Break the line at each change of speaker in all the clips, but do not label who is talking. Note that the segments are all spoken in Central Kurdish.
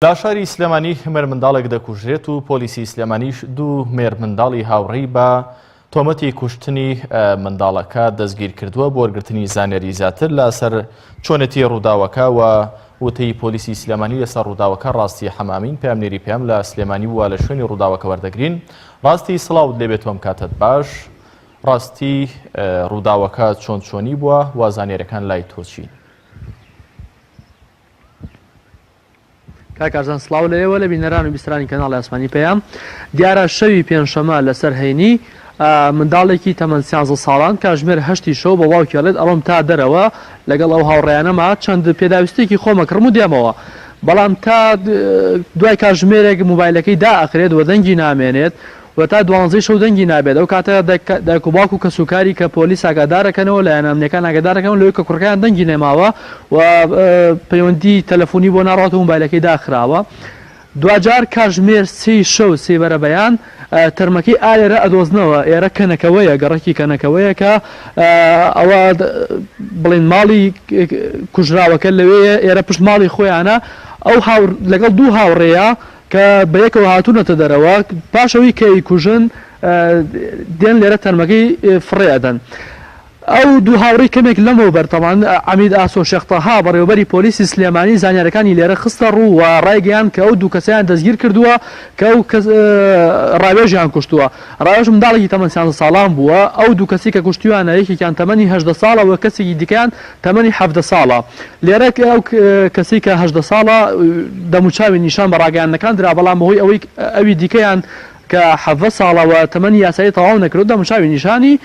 لە شاری سلێمانی مێر منداڵێک دەکوژرێت و پۆلیسی سلێمانیش دوو مێر منداڵی هاوڕێی بە تۆمەتی کوشتنی منداڵەکە دەستگیر کردووە بۆ وەرگرتنی زانیاری زیاتر لەسەر چۆنێتی ڕووداوەکە و وتەی پۆلیسی سلێمانی لەسەر ڕووداوەکە ڕاستی حەمامین پامنێری پێم لە سلێمانی وە لە شوێنی ڕووداوەکە وەردەگرین. ڕاستی سڵاوت لێبێت تۆم کاتت باش. ڕاستی ڕووداوەکە چۆنی بووە و زانیاریەکان لای تۆچین؟
کاکارزان سڵاو لەوە لە بینەران و بیسترانی کەناڵی ئاسمانی پێیان دیارە شەوی پێنجشەمە لەسەر هەینی منداڵێکی تەمەن 13 ساڵان کاتژمێر 8 شەو بە واوکێڵێت ئەڵۆم تا دەرەوە لەگەڵ ئەو هاوڕێیانەما چەند پێداویستێکی خۆمە کڕم و دێمەوە، بەڵام تا دوای کاتژمێرێک موبایلەکەی دائەخرێت و دەنگی نامێنێت و تا 12 شەو دەنگی نابێت. ئەو کاتە دایک و باوک و کەسوکاری کە پۆلیس ئاگادارەکەنەوە لە یانامنیەکان ئاگادارەکەن لەوەی کە کوڕەکەیان دەنگی نێماوە و پەیوەندی تەلەفۆنی بۆ ناڕاتە موبایلەکەی داخراوە. دوجار کاتژمێر 3 شەو 3 بەرەبەیان تەرمەکەی ئالێرە ئەدۆزنەوە، ئێرە کەنەکەوەیە، گەڕێکی کەنەکەوەیە کە ئەوە بڵێن ماڵی کوژراوەکە لەوەیە، ئێرە پشت ماڵی خۆیانە. ئەو لەگەڵ دوو هاوڕێیە کە بەیەکەوە هاتوونەتە دەرەوە پاشەوەی کەی کوژن دێن لێرە تەرمەکەی فڕێدەن. ئەو دوو هاوڕێی کەمێک لەمەوە بەرتەمان عەمید ئاسۆ شێختەها بەڕێوەبەری پۆلیسی سلێمانی زانیاریەکانی لێرە خستە ڕوو و ڕایگەیان کە ئەو دوو کەسیان دەستگیر کردووە کە ئەو ڕاوێژیان کوشتووە. ڕاوێژ منداڵێکی تەمەن 13 ساڵان بووە. ئەو دوو کەسی کە کوشتیوانە یەکێکیان تەمەنی 18 ساڵە و کەسێکی دیکەیان تەمەنی 17 ساڵە. لێرە ئەو کەسی کە 18 ساڵە دەموچاوی نیشان بە ڕاگەیانەکان درا، بەڵام بەهۆی ئەوی دیکەیان کە 17 ساڵەوە تەمەنی یاسایی تەواو نەکرد دەموچاوی نیشانی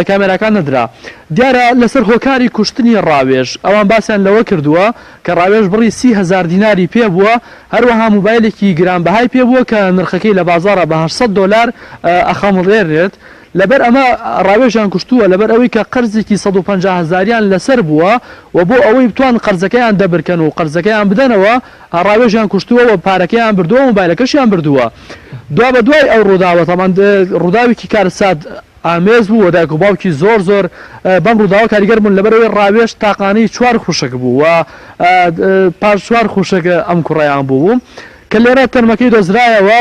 کامێراکان نەدرا. دیارە لەسەر هۆکاری کوشتنی ڕاوێژ ئەوان باسییان لەوە کردووە کە ڕاوێژ بڕی 30,000 دیناری پێ بووە، هەروەها موبایلێکی گرانبەهای پێ بووە کە نرخەکەی لە بازارە بە 800 دلار ئەخەمڵێرێت. لەبەر ئەمە ڕاوێژیان کوشتووە لەبەر ئەوەی کە قەرزێکی 150,000یان لەسەر بووە و بۆ ئەوەی بتوان قەرزەکەیان دەبرکەن و قەرزەکەیان بدەنەوە ڕاوێژیان کوشتووە و پارەکەیان بردووە و موبایلەکەشیان بردووە. دوا بە دوای ئەو ڕووداوە تەمان ڕووداوێکی کارسات ئامێز بوو و دایک و باوکی زۆر بەم ڕووداوە کاریگەر بوون لەبەرەوەی ڕاوێژ تاقانەی 4 خوشک بوو و پاش 4 خوشک ئەم کوڕەیان بوو کە لێرە تەرمەکەی دۆزرایەوە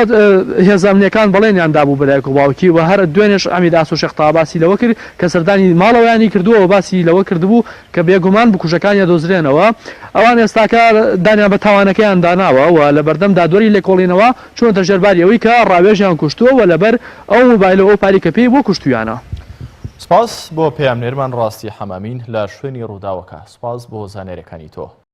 هێزانامنیەکان بەڵێنیان دابوو بە دایک و باوکی و هەر دوێنێش عەمید ئاسۆ شێختەها باسی لەوە کرد کە سەردانی ماڵەوەیانی کردووە و باسی لەوە کردبوو کە بێگومان بکوژەکانیان دۆزرێنەوە. ئەوان ئێستاکە دانیان بە تاوانەکەیان داناوە و لە بەردەم دادوەری لێکۆڵینەوە چۆنە ژێرباریەوەی کە ڕاوێژیان کوشتووە و لەبەر ئەو موبایلە ئەو پاری کە پێی بۆ کوشتویانە.
سپاس بۆ پەیامنێرمان ڕاستی حەمامین لە شوێنی ڕووداوەکە. سپاس بۆ زانیاریەکانی تۆ.